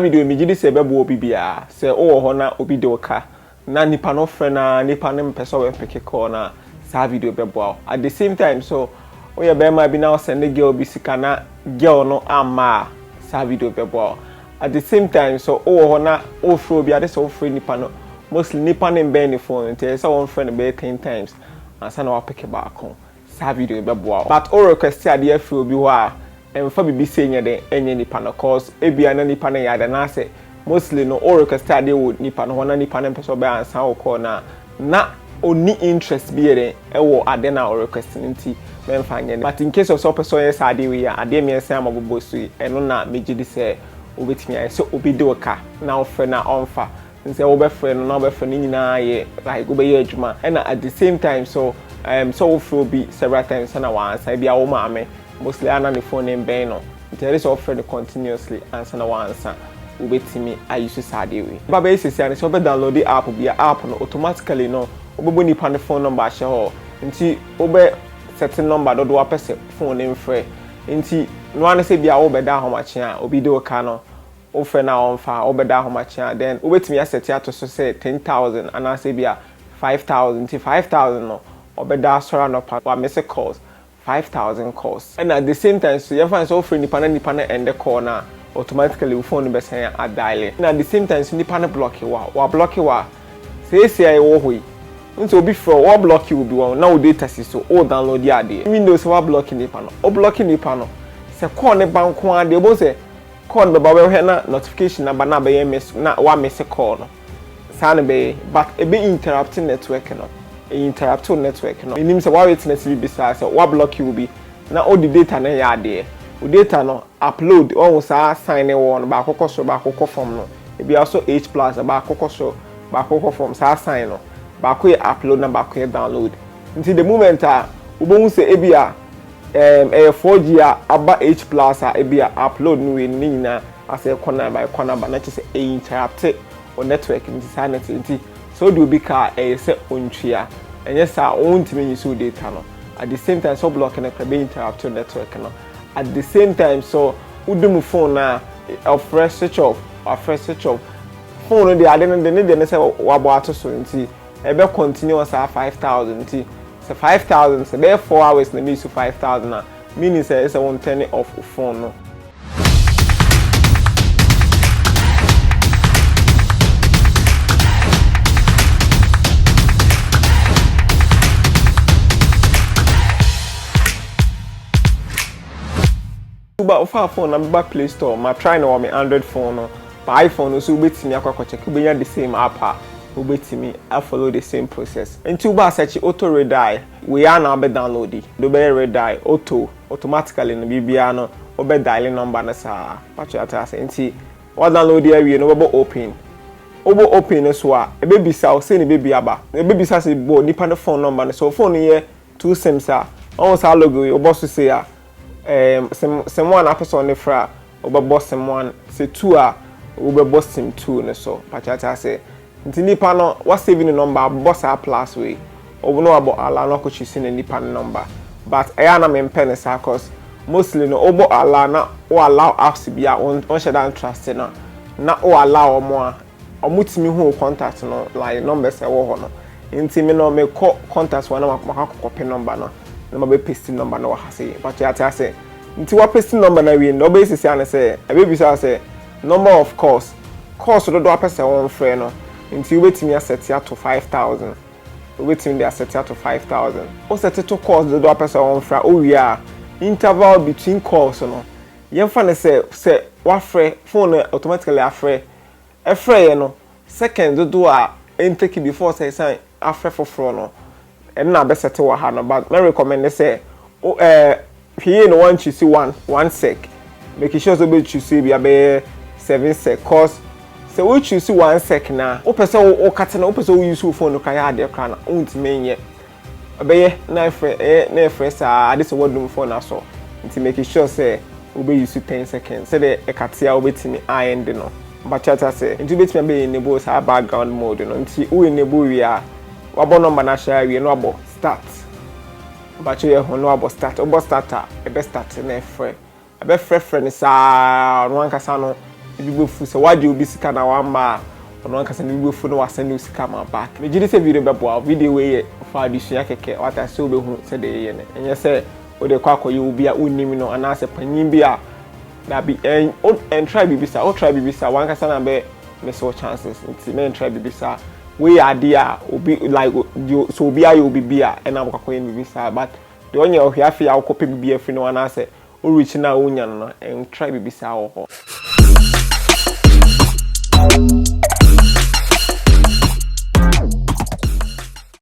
Video me gidi se bebo obi bia se o ho na obi de oka na nipa no frɛ na nipa ne mpɛ so we pick call na sa video bebo at the same time so we be ma bi na send girl bi sika na girl no ama sa video bebo at the same time so o ho na o frɛ obi ade so frɛ nipa no mostly nipa ne be ni phone nti say one friend be 10 times and say na wa pick back sa video bebo but o request ade frɛ obi ho a emfa bibi say nya den enye nipa no cause ebia na nipa ne yada na say mostly no o request ade wo nipa no na nipa ne person be ansa wo call na oni interest bi ere ewo ade na o request nti memfa nya but in case of so person yes ade we ya ade me say amabobo so eno na megidi say obetimi ay so obi de oka na ofre na onfa nse wo be friend no na be friend nyina ye like go be ye adwuma and at the same time so so wo fro bi several times na wa ansa bia wo maame mostly ana the phone in ben no there is offered continuously answer na one answer ubetimi ayusu sade we baba esisi ani so be download the app bia app no automatically no obebo ni pan phone number ahye ho nti obe setting number do wa pese phone in free nti no an say bia obe da homache a obi do ka no o fe na on fa obe da homache a then obetimi asset ato so say 10,000 and say bia 5,000 nti 5,000 no obe da sora no pa wa miss calls 5,000 calls and at the same time so you find so free nipa na end the call na automatically we phone be say a dial and at the same time so nipa na block you wa block you wa say I wo hoi nti obi for wa block you will be one now data si so o download ya dey windows wa block nipa no o block nipa no say call ne bank one dey bo say call be ba we na notification number na be miss na wa miss call no say be but e be interrupting network no interactive network no enim say wa witness bi bisa say wa block you be na all the data na ya de o data no upload on sa sign one ba kokoso ba kokofom no e bi also h+ ba kokoso ba kokofom sa sign no ba ko upload na ba ko download until the moment we bon say e bi 4G aba h+ e bi upload no we ni nyina ase corner by corner ba na say interactive on network nti sa net nti so do be car say ontwia enye sa ontimi use data no at the same time so blocking a be interactive network no at the same time so udum phone na fresh switch off phone no dey ade no dey say wabo ato so nti e be continue sa 5,000 nti say 5,000 say be 4 hours na me use 5,000 na meaning say it's a one turn off phone no. But phone I'm back Play Store my try no my Android phone no my iPhone so ubetimi akwa check ubenya the same app ubetimi I follow the same process until ba search auto redial we are now be download it do be redial automatically no bibia no obe dial number na sa patch ata say nti what download here we no be open so a e be bisa o say ni be aba e be bisa say bo nipa no phone number so phone here two sims on sa logo o boss say someone person ne fra obebo someone say two obebo sim two ne so pachata say nti nipa no what saving the number boss plus way obo abo ala no ko chisi ne nipa number but eya na me pen sa cause mostly no obo ala na o allow apps bia on share trust na o allow omo omutimi hu contact no like numbers e wo ho no nti me no me call contact one na makọ number no na be paste number na wa say but ya tell say nti wa paste number na we no be sisi an say e be bisa say number of course do do apese one free no nti we betimi asset ya to 5,000 we betimi dey asset ya to 5,000 o set to course do do apese one free o wi a interval between calls no yen fa na say wa free phone automatically afre e free no second do a intake before say afre for no and na be set wa ha no but me recommend say here no one choose one sec make sure so be choose be 7 sec cause say we choose 1 sec na o pese o kata na o pese o use phone no kan ya de kra na untime nye obeye na free sa ade so wadum phone na so nti make sure say we be use 10 seconds say the ekatia obetimi end no but chata say nti betimi be enable sa background mode no nti we enable we a wabo number na share we no abo start but you no abo start obo starter e be start na free e be free ni sa no ankasa no ebi fu se wadi obi sika na wamba ono ankasa ne ebi fu no wasend sika ma back me gidi se video bebo video we fa adusua keke wata se obehu se de ye ne enye se o de kwa akoye obi a onnim no ana se panyin bi a na bi en try bibisa o try bibisa wankasa na be miss all chances nti na try bibisa we ade a obi like so obi ayo obi bia e na akoye bibisa but the onye ohia afia akope bibia fi no ana se o reach na onya no en try bibisa wo